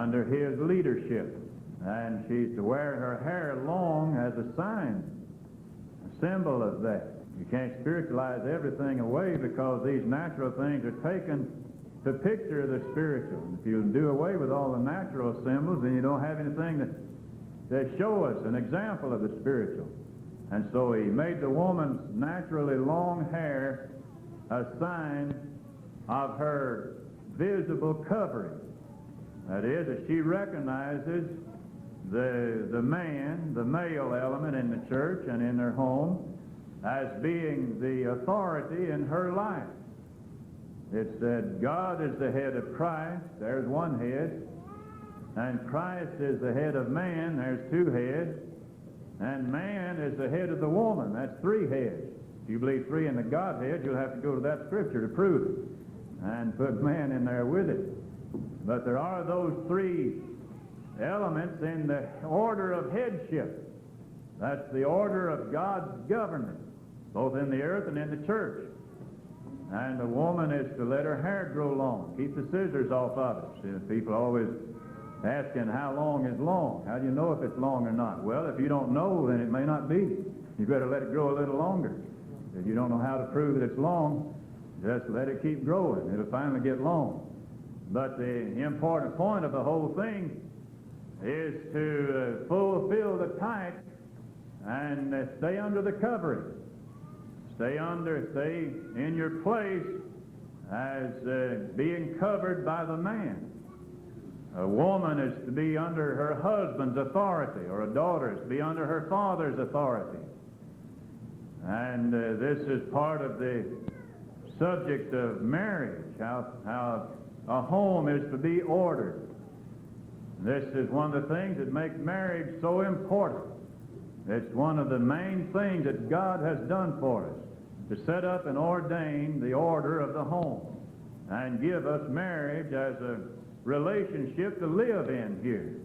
under his leadership. And she's to wear her hair long as a sign, a symbol of that. You can't spiritualize everything away because these natural things are taken to picture the spiritual. If you do away with all the natural symbols, then you don't have anything that show us an example of the spiritual. And so he made the woman's naturally long hair a sign of her visible covering. That is, that she recognizes the man, the male element in the church and in her home, as being the authority in her life. It said God is the head of Christ, there's one head, and Christ is the head of man, there's two heads, and man is the head of the woman, that's three heads. If you believe three in the Godhead, you'll have to go to that scripture to prove it and put man in there with it. But there are those three elements in the order of headship. That's the order of God's government, both in the earth and in the church. And a woman is to let her hair grow long, keep the scissors off of it. See, people always asking how long is long. How do you know if it's long or not? Well, if you don't know, then it may not be. You better let it grow a little longer. If you don't know how to prove that it's long, just let it keep growing. It'll finally get long. But the important point of the whole thing is to fulfill the type and stay under the covering. Stay in your place as being covered by the man. A woman is to be under her husband's authority, or a daughter is to be under her father's authority. And this is part of the subject of marriage, how a home is to be ordered. This is one of the things that make marriage so important. It's one of the main things that God has done for us, to set up and ordain the order of the home and give us marriage as a relationship to live in here.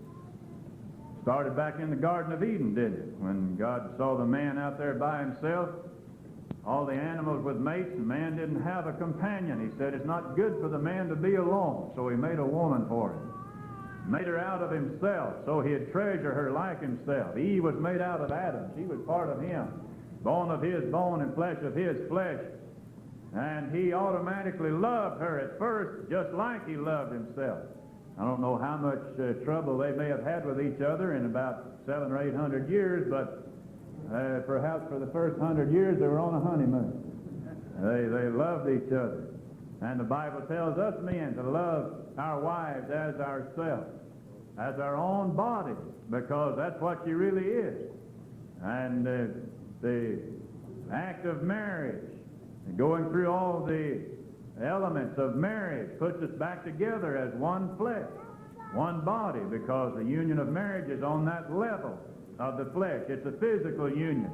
Started back in the Garden of Eden, didn't it? When God saw the man out there by himself, all the animals with mates, and man didn't have a companion. He said, it's not good for the man to be alone, so he made a woman for him. Made her out of himself, so he'd treasure her like himself. Eve was made out of Adam. She was part of him. Bone of his bone and flesh of his flesh. And he automatically loved her at first, just like he loved himself. I don't know how much trouble they may have had with each other in about 700 or 800 years, but perhaps for the first 100 years they were on a honeymoon. They loved each other. And the Bible tells us men to love our wives as ourselves, as our own body, because that's what she really is. And the act of marriage, going through all the elements of marriage, puts us back together as one flesh, one body, because the union of marriage is on that level of the flesh. It's a physical union.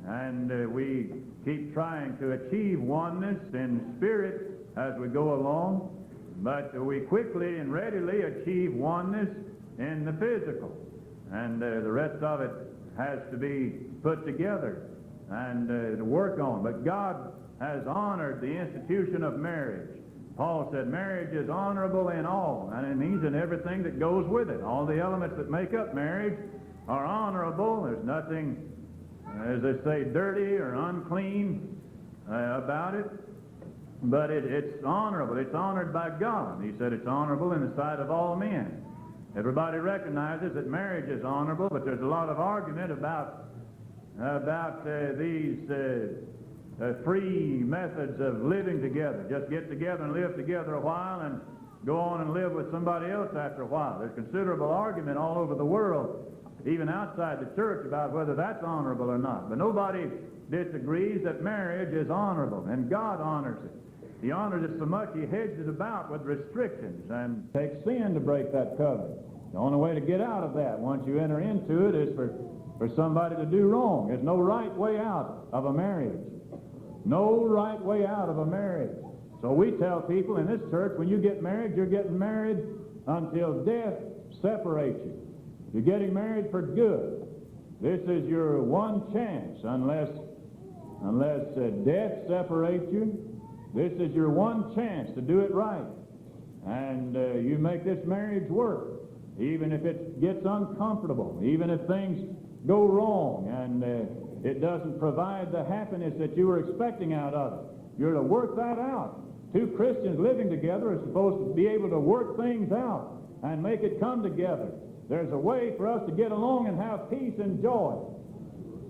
And we keep trying to achieve oneness in spirit as we go along, but we quickly and readily achieve oneness in the physical. And the rest of it has to be put together and to work on. But God has honored the institution of marriage. Paul said marriage is honorable in all, and it means in everything that goes with it. All the elements that make up marriage are honorable. There's nothing, as they say, dirty or unclean about it. But it's honorable. It's honored by God. He said it's honorable in the sight of all men. Everybody recognizes that marriage is honorable, but there's a lot of argument about these free methods of living together. Just get together and live together a while and go on and live with somebody else after a while. There's considerable argument all over the world, even outside the church, about whether that's honorable or not. But nobody disagrees that marriage is honorable, and God honors it. He honors it so much, he hedges it about with restrictions and takes sin to break that covenant. The only way to get out of that, once you enter into it, is for somebody to do wrong. There's no right way out of a marriage. No right way out of a marriage. So we tell people in this church, when you get married, you're getting married until death separates you. You're getting married for good. This is your one chance, unless death separates you. This is your one chance to do it right. and you make this marriage work, even if it gets uncomfortable, even if things go wrong and it doesn't provide the happiness that you were expecting out of it. You're to work that out. Two Christians living together are supposed to be able to work things out and make it come together. There's a way for us to get along and have peace and joy.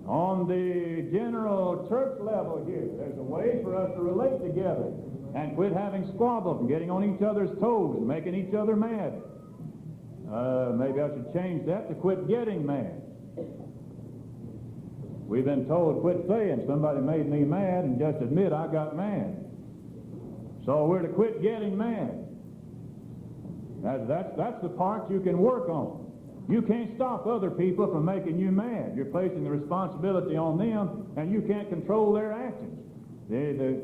On the general church level here, there's a way for us to relate together and quit having squabbles and getting on each other's toes and making each other mad. Maybe I should change that to quit getting mad. We've been told quit saying somebody made me mad and just admit I got mad. So we're to quit getting mad. That's the part you can work on. You can't stop other people from making you mad. You're placing the responsibility on them, and you can't control their actions. The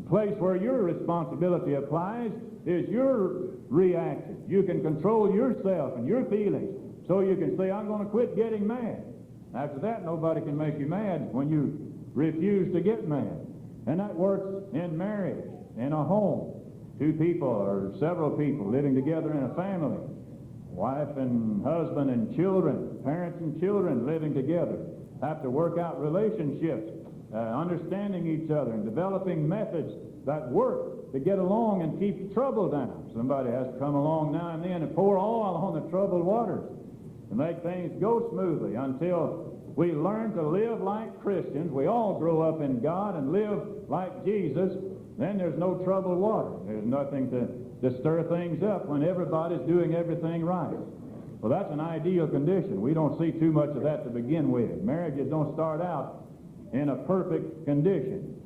place where your responsibility applies is your reaction. You can control yourself and your feelings, so you can say, I'm going to quit getting mad. After that, nobody can make you mad when you refuse to get mad. And that works in marriage, in a home. Two people or several people living together in a family. Wife and husband and children, parents and children living together, have to work out relationships, understanding each other and developing methods that work to get along and keep trouble down. Somebody has to come along now and then and pour oil on the troubled waters to make things go smoothly until we learn to live like Christians. We all grow up in God and live like Jesus. Then there's no troubled water. There's nothing to stir things up when everybody's doing everything right. Well, that's an ideal condition. We don't see too much of that to begin with. Marriages don't start out in a perfect condition.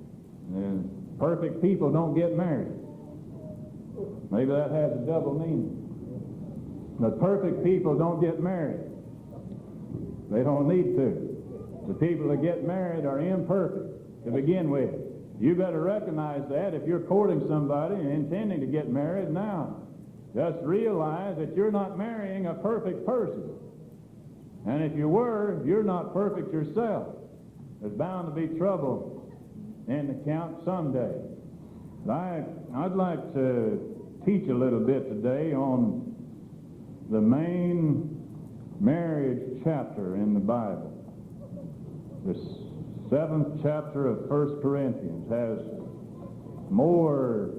Perfect people don't get married. Maybe that has a double meaning. But perfect people don't get married. They don't need to. The people that get married are imperfect to begin with. You better recognize that if you're courting somebody and intending to get married now. Just realize that you're not marrying a perfect person. And if you were, you're not perfect yourself. There's bound to be trouble in the count someday. I'd like to teach a little bit today on the main marriage chapter in the Bible. This 7th chapter of 1 Corinthians has more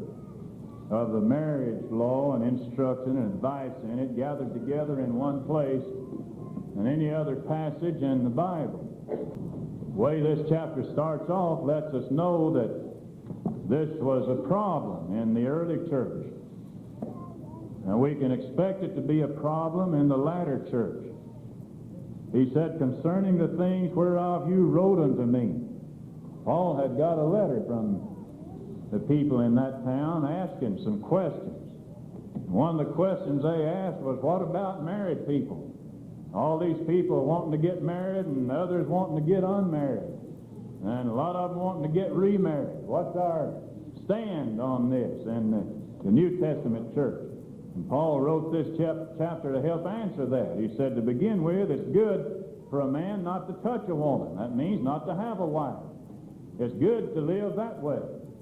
of the marriage law and instruction and advice in it gathered together in one place than any other passage in the Bible. The way this chapter starts off lets us know that this was a problem in the early church. And we can expect it to be a problem in the latter church. He said, concerning the things whereof you wrote unto me. Paul had got a letter from the people in that town asking some questions. One of the questions they asked was, what about married people? All these people wanting to get married and others wanting to get unmarried. And a lot of them wanting to get remarried. What's our stand on this in the New Testament church? And Paul wrote this chapter to help answer that. He said, to begin with, it's good for a man not to touch a woman. That means not to have a wife. It's good to live that way.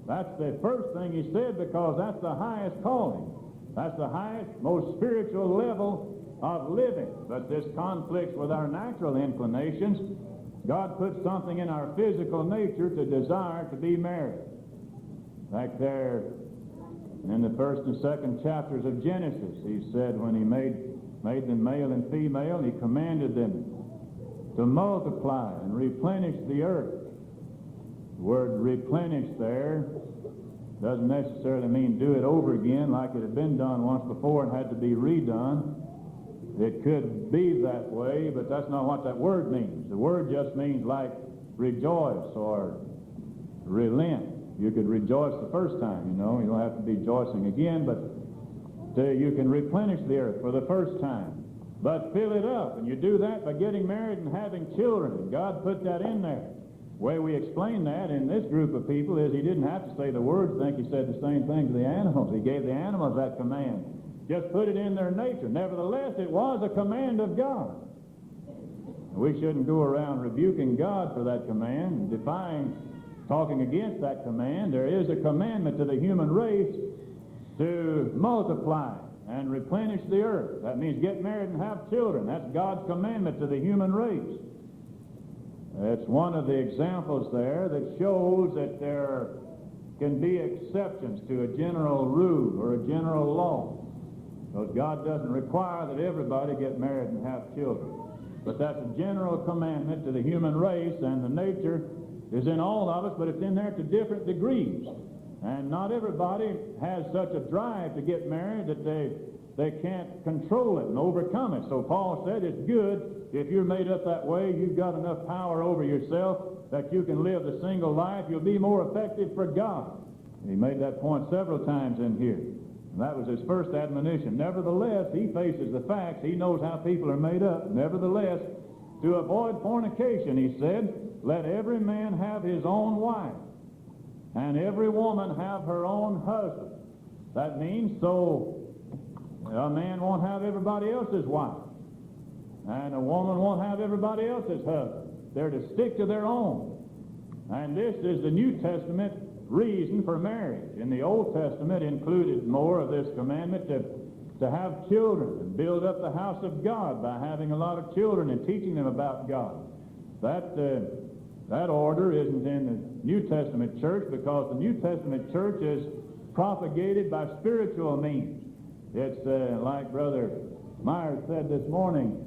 That's the first thing he said, because that's the highest calling. That's the highest, most spiritual level of living. But this conflicts with our natural inclinations. God put something in our physical nature to desire to be married. Back there in the 1st and 2nd chapters of Genesis, he said when he made them male and female, he commanded them to multiply and replenish the earth. The word replenish there doesn't necessarily mean do it over again like it had been done once before and had to be redone. It could be that way, but that's not what that word means. The word just means like rejoice or relent. You could rejoice the first time, you know. You don't have to be rejoicing again, but you can replenish the earth for the first time. But fill it up, and you do that by getting married and having children. And God put that in there. The way we explain that in this group of people is he didn't have to say the words. I think he said the same thing to the animals. He gave the animals that command. Just put it in their nature. Nevertheless, it was a command of God. We shouldn't go around rebuking God for that command, talking against that command. There is a commandment to the human race to multiply and replenish the earth. That means get married and have children. That's God's commandment to the human race. It's one of the examples there that shows that there can be exceptions to a general rule or a general law. Because God doesn't require that everybody get married and have children. But that's a general commandment to the human race, and the nature is in all of us, but it's in there to different degrees. And not everybody has such a drive to get married that they can't control it and overcome it. So Paul said it's good if you're made up that way, you've got enough power over yourself that you can live the single life. You'll be more effective for God. He made that point several times in here. And that was his first admonition. Nevertheless, he faces the facts. He knows how people are made up. Nevertheless, to avoid fornication, he said, let every man have his own wife, and every woman have her own husband. That means so a man won't have everybody else's wife, and a woman won't have everybody else's husband. They're to stick to their own. And this is the New Testament reason for marriage. In the Old Testament included more of this commandment to have children and build up the house of God by having a lot of children and teaching them about God. That order isn't in the New Testament church, because the New Testament church is propagated by spiritual means. It's like Brother Myers said this morning,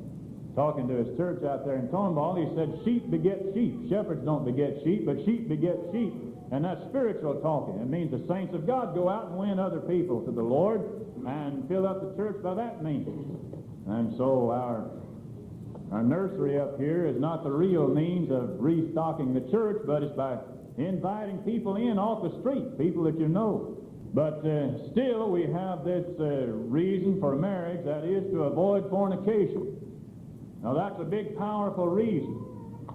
talking to his church out there in Cornwall. He said, sheep beget sheep. Shepherds don't beget sheep, but sheep beget sheep. And that's spiritual talking. It means the saints of God go out and win other people to the Lord and fill up the church by that means. And so our nursery up here is not the real means of restocking the church, but it's by inviting people in off the street, people that you know. But still, we have this reason for marriage, that is to avoid fornication. Now, that's a big, powerful reason.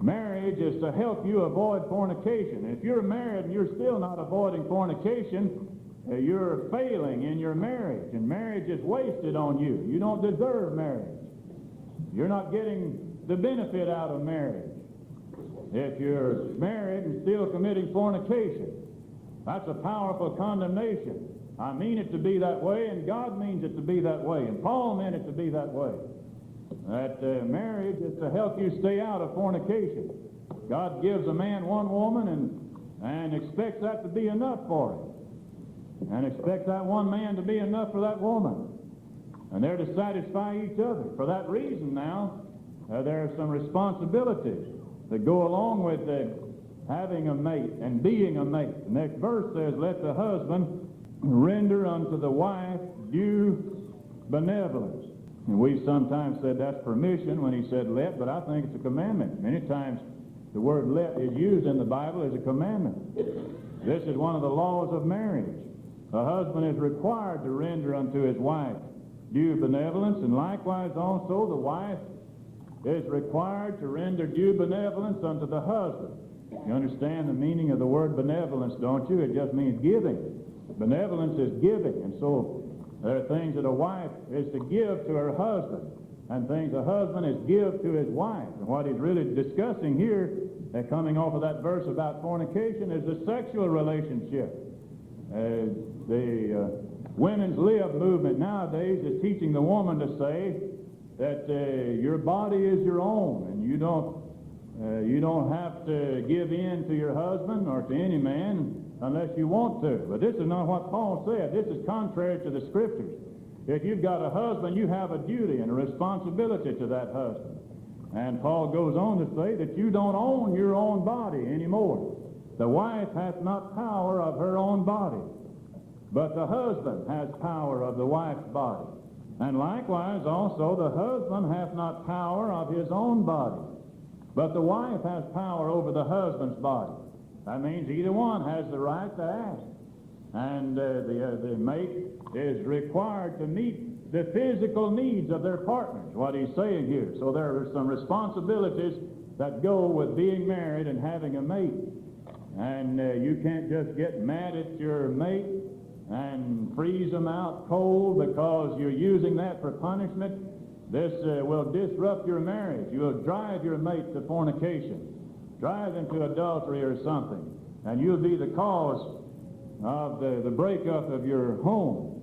Marriage is to help you avoid fornication. If you're married and you're still not avoiding fornication, you're failing in your marriage, and marriage is wasted on you. You don't deserve marriage. You're not getting the benefit out of marriage. If you're married and still committing fornication, that's a powerful condemnation. I mean it to be that way, and God means it to be that way, and Paul meant it to be that way. That marriage is to help you stay out of fornication. God gives a man one woman and expects that to be enough for him, and expects that one man to be enough for that woman. And they're to satisfy each other. For that reason now, there are some responsibilities that go along with having a mate and being a mate. The next verse says, let the husband render unto the wife due benevolence. And we sometimes said that's permission when he said let, but I think it's a commandment. Many times the word let is used in the Bible as a commandment. This is one of the laws of marriage. A husband is required to render unto his wife due benevolence, and likewise also the wife is required to render due benevolence unto the husband. You understand the meaning of the word benevolence, don't you? It just means giving. Benevolence is giving, and so there are things that a wife is to give to her husband, and things a husband is give to his wife. And what he's really discussing here, coming off of that verse about fornication, is the sexual relationship. The women's lib movement nowadays is teaching the woman to say that your body is your own, and you don't have to give in to your husband or to any man unless you want to. But this is not what Paul said. This is contrary to the Scriptures. If you've got a husband, you have a duty and a responsibility to that husband. And Paul goes on to say that you don't own your own body anymore. The wife hath not power of her own body, but the husband has power of the wife's body. And likewise also the husband hath not power of his own body, but the wife has power over the husband's body. That means either one has the right to ask. And the mate is required to meet the physical needs of their partners, what he's saying here. So there are some responsibilities that go with being married and having a mate. And you can't just get mad at your mate and freeze them out cold because you're using that for punishment. This will disrupt your marriage. You will drive your mate to fornication, drive them to adultery or something, and you'll be the cause of the breakup of your home.